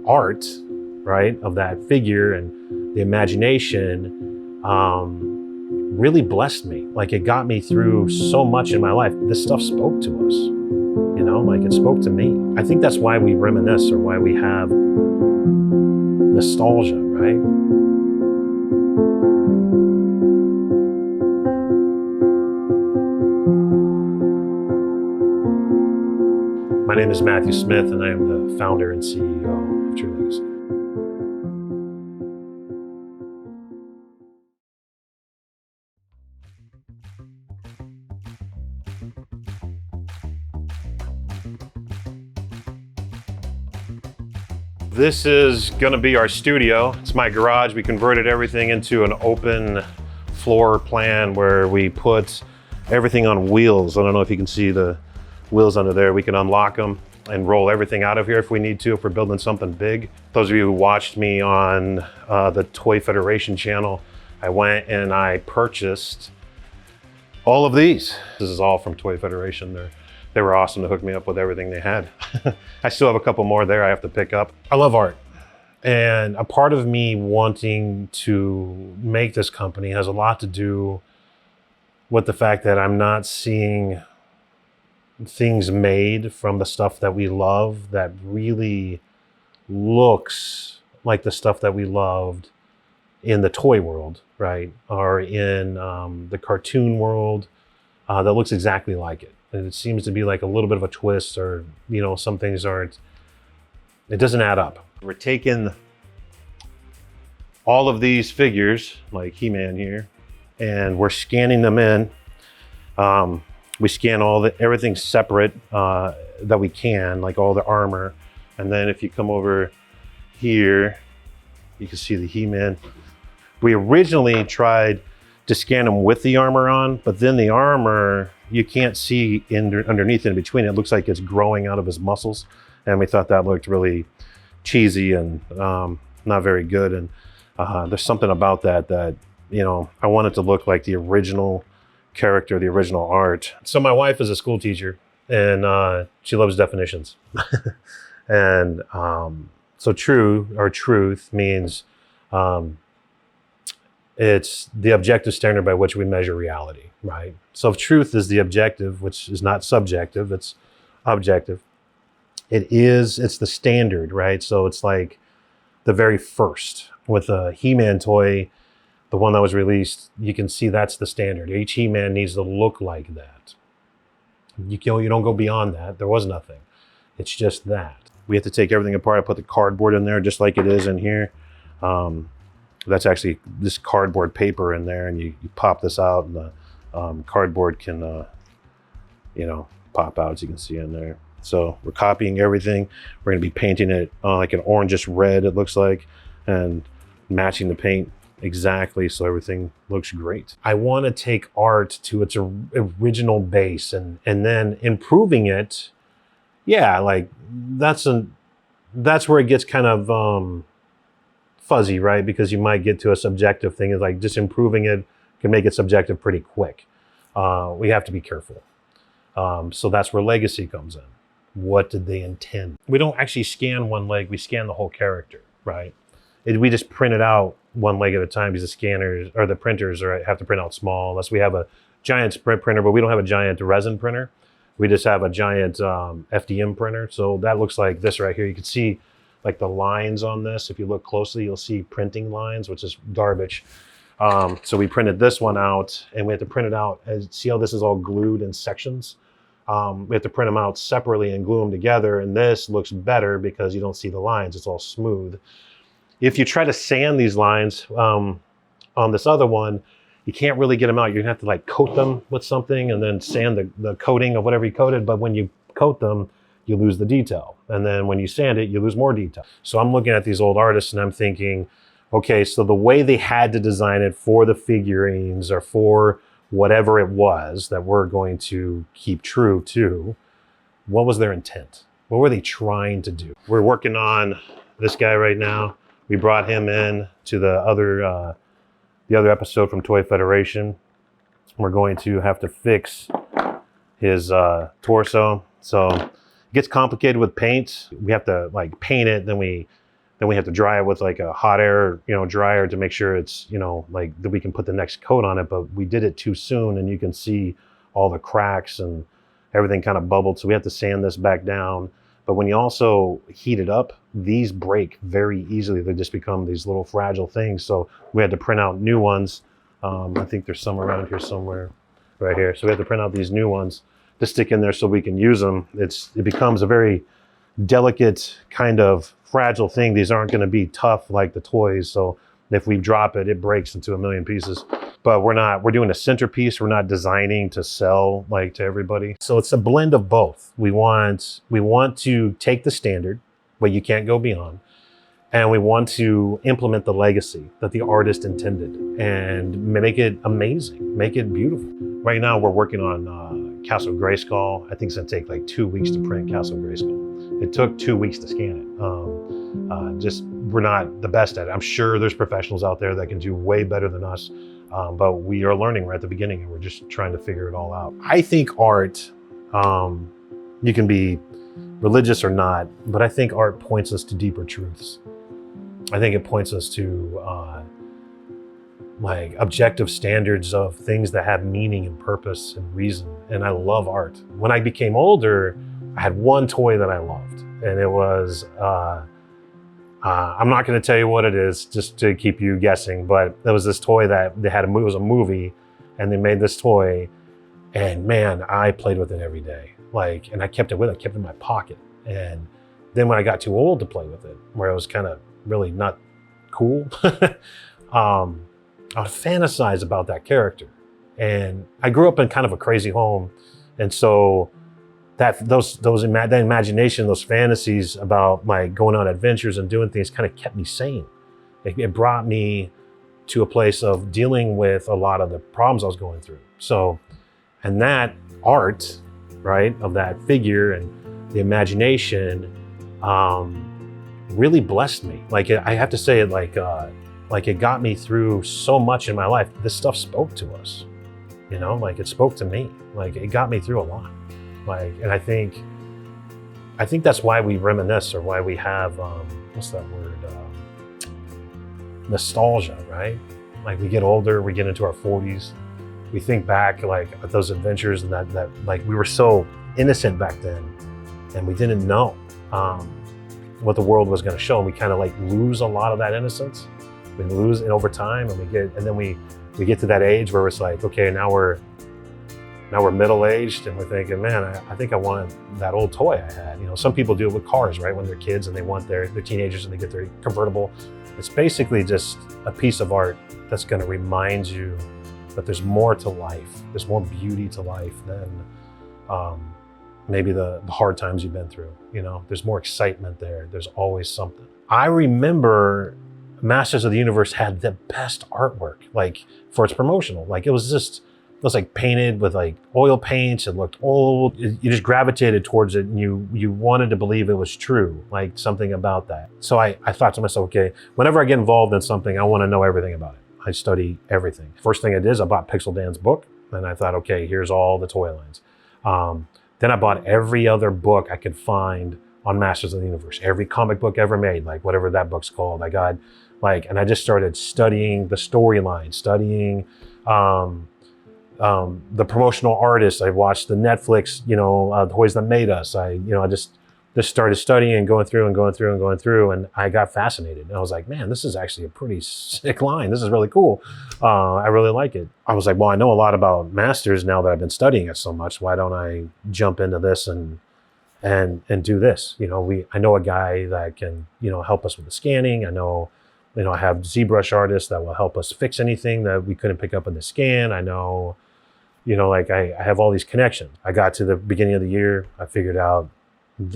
art, right, of that figure and the imagination really blessed me. Like it got me through so much in my life. This stuff spoke to us, you know, like it spoke to me. I think that's why we reminisce or why we have nostalgia, right? My name is Matthew Smith, and I am the founder and CEO of True Legacy. This is gonna be our studio. It's my garage. We converted everything into an open floor plan where we put everything on wheels. I don't know if you can see the wheels under there. We can unlock them and roll everything out of here if we need to, if we're building something big. Those of you who watched me on the Toy Federation channel, I went and I purchased all of these. This is all from Toy Federation. They were awesome to hook me up with everything they had. I still have a couple more there I have to pick up. I love art. And a part of me wanting to make this company has a lot to do with the fact that I'm not seeing things made from the stuff that we love that really looks like the stuff that we loved in the toy world, right? Or in the cartoon world that looks exactly like it. And it seems to be like a little bit of a twist, or, you know, some things aren't, it doesn't add up. We're taking all of these figures, like HeMan here, and we're scanning them in. We scan everything separate that we can, like all the armor. And then if you come over here, you can see the HeMan. We originally tried to scan them with the armor on, but then the armor, you can't see underneath and in between. It looks like it's growing out of his muscles. And we thought that looked really cheesy and not very good. And there's something about that, you know, I want it to look like the original character, the original art. So my wife is a school teacher, and she loves definitions. And so true or truth means it's the objective standard by which we measure reality, right? So if truth is the objective, which is not subjective, it's objective. It's the standard, right? So it's like the very first. With a HeMan toy, the one that was released, you can see that's the standard. Each HeMan needs to look like that. You don't go beyond that. There was nothing. It's just that. We have to take everything apart. I put the cardboard in there just like it is in here. That's actually this cardboard paper in there, and you pop this out, and the cardboard can, you know, pop out, as you can see in there. So we're copying everything. We're going to be painting it like an orangish red, it looks like, and matching the paint exactly so everything looks great. I want to take art to its original base and then improving it. Yeah, like that's where it gets kind of fuzzy, right? Because you might get to a subjective thing. Is like just improving it can make it subjective pretty quick. We have to be careful. So that's where legacy comes in. What did they intend? We don't actually scan one leg, we scan the whole character, right? We just print it out one leg at a time because the scanners or the printers have to print out small, unless we have a giant sprint printer, but we don't have a giant resin printer. We just have a giant FDM printer. So that looks like this right here. You can see like the lines on this. If you look closely, you'll see printing lines, which is garbage. So we printed this one out, and we have to print it out. See how this is all glued in sections? We have to print them out separately and glue them together. And this looks better because you don't see the lines. It's all smooth. If you try to sand these lines on this other one, you can't really get them out. You're gonna have to like coat them with something and then sand the coating of whatever you coated. But when you coat them, you lose the detail. And then when you sand it, you lose more detail. So I'm looking at these old artists and I'm thinking, okay, so the way they had to design it for the figurines or for whatever it was that we're going to keep true to, what was their intent? What were they trying to do? We're working on this guy right now. We brought him in to the other episode from Toy Federation. We're going to have to fix his torso. So it gets complicated with paint. We have to like paint it, then we Then we have to dry it with like a hot air, dryer to make sure it's, like that we can put the next coat on it. But we did it too soon, and you can see all the cracks and everything kind of bubbled. So we have to sand this back down. But when you also heat it up, these break very easily. They just become these little fragile things. So we had to print out new ones. I think there's some around here somewhere, right here. So we have to print out these new ones to stick in there so we can use them. It becomes a very delicate kind of fragile thing. These aren't going to be tough like the toys. So if we drop it, it breaks into a million pieces. But we're doing a centerpiece. We're not designing to sell like to everybody. So it's a blend of both. We want to take the standard, but you can't go beyond. And we want to implement the legacy that the artist intended and make it amazing, make it beautiful. Right now we're working on Castle Grayskull. I think it's gonna take like 2 weeks to print Castle Grayskull. It took 2 weeks to scan it. We're not the best at it. I'm sure there's professionals out there that can do way better than us, but we are learning right at the beginning, and we're just trying to figure it all out. I think art, you can be religious or not, but I think art points us to deeper truths. I think it points us to like objective standards of things that have meaning and purpose and reason. And I love art. When I became older, I had one toy that I loved, and it was, I'm not going to tell you what it is just to keep you guessing, but there was this toy that it was a movie, and they made this toy, and man, I played with it every day. And I kept it in my pocket. And then when I got too old to play with it, where it was kind of really not cool, I would fantasize about that character. And I grew up in kind of a crazy home. And so that imagination, those fantasies about like going on adventures and doing things kind of kept me sane. It brought me to a place of dealing with a lot of the problems I was going through. So, and that art, right, of that figure and the imagination really blessed me. Like I have to say it like it got me through so much in my life. This stuff spoke to us, like it spoke to me. Like it got me through a lot. And I think that's why we reminisce, or why we have, what's that word? Nostalgia, right? Like we get older, we get into our 40s. We think back like at those adventures and that like we were so innocent back then, and we didn't know what the world was going to show. And we kind of like lose a lot of that innocence. We lose it over time, and then we get to that age where it's like, okay, now we're middle-aged, and we're thinking, man, I think I want that old toy I had. Some people do it with cars, right? When they're kids and they want they're teenagers and they get their convertible. It's basically just a piece of art that's going to remind you that there's more to life. There's more beauty to life than maybe the hard times you've been through. There's more excitement there. There's always something. I remember Masters of the Universe had the best artwork, like for its promotional. Like it was like painted with like oil paints. It looked old. You just gravitated towards it, and you wanted to believe it was true, like something about that. So I thought to myself, okay, whenever I get involved in something, I want to know everything about it. I study everything. First thing I did is I bought Pixel Dan's book, and I thought, okay, here's all the toy lines. Then I bought every other book I could find on Masters of the Universe, every comic book ever made, like whatever that book's called. I got and I just started studying the storyline, studying the promotional artists. I watched the Netflix, Toys That Made Us. I just started studying and going through, and I got fascinated. And I was like, man, this is actually a pretty sick line. This is really cool. I really like it. I was like, well, I know a lot about Masters now that I've been studying it so much. Why don't I jump into this and do this? I know a guy that can, help us with the scanning. I know, I have ZBrush artists that will help us fix anything that we couldn't pick up in the scan. I know, I have all these connections. I got to the beginning of the year. I figured out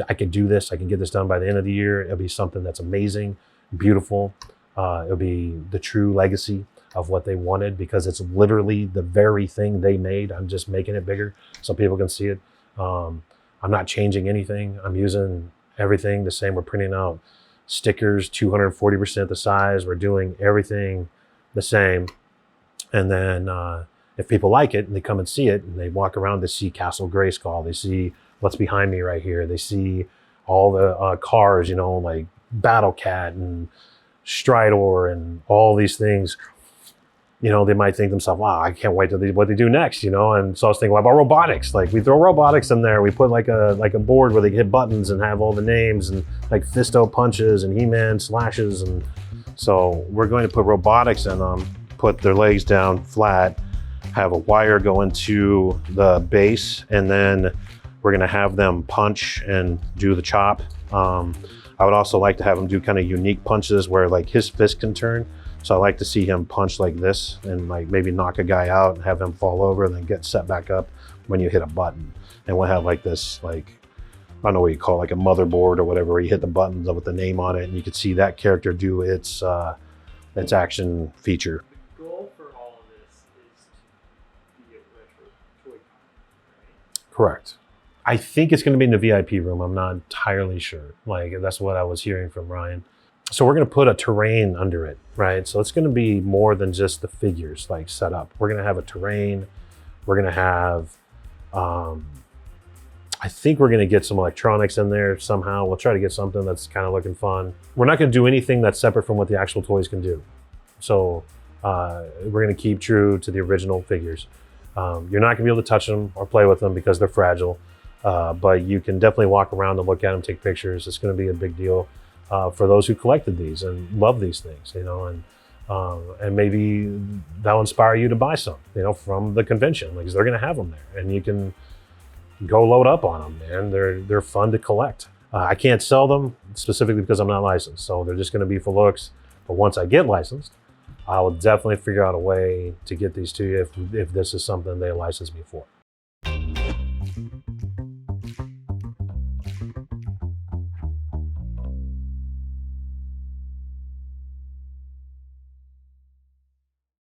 I can do this. I can get this done by the end of the year. It'll be something that's amazing, beautiful. It'll be the true legacy of what they wanted, because it's literally the very thing they made. I'm just making it bigger so people can see it. I'm not changing anything. I'm using everything the same. We're printing out stickers 240% the size. We're doing everything the same. And then if people like it and they come and see it and they walk around, they see Castle Grayskull, they see what's behind me right here, they see all the cars, like Battle Cat and Stridor and all these things, you know, they might think to themselves, wow, I can't wait to what they do next, you know? And so I was thinking, what about robotics? Like we throw robotics in there. We put like a board where they hit buttons and have all the names and like Fisto punches and HeMan slashes. And so we're going to put robotics in them, put their legs down flat, have a wire go into the base, and then we're gonna have them punch and do the chop. I would also like to have him do kind of unique punches where like his fist can turn. So I like to see him punch like this and like maybe knock a guy out and have him fall over and then get set back up when you hit a button. And we'll have like this, like, I don't know what you call it, like a motherboard or whatever, where you hit the buttons with the name on it and you can see that character do its action feature. The goal for all of this is to be a retro toy con, right? Correct. I think it's going to be in the VIP room. I'm not entirely sure. Like that's what I was hearing from Ryan. So we're going to put a terrain under it, right? So it's going to be more than just the figures like set up. We're going to have a terrain. We're going to have, I think we're going to get some electronics in there somehow. We'll try to get something that's kind of looking fun. We're not going to do anything that's separate from what the actual toys can do. So we're going to keep true to the original figures. You're not going to be able to touch them or play with them because they're fragile. But you can definitely walk around and look at them, take pictures. It's going to be a big deal for those who collected these and love these things, you know, and maybe that'll inspire you to buy some, you know, from the convention, because they're going to have them there, and you can go load up on them, man. They're fun to collect. I can't sell them specifically because I'm not licensed, so they're just going to be for looks. But once I get licensed, I will definitely figure out a way to get these to you if this is something they license me for.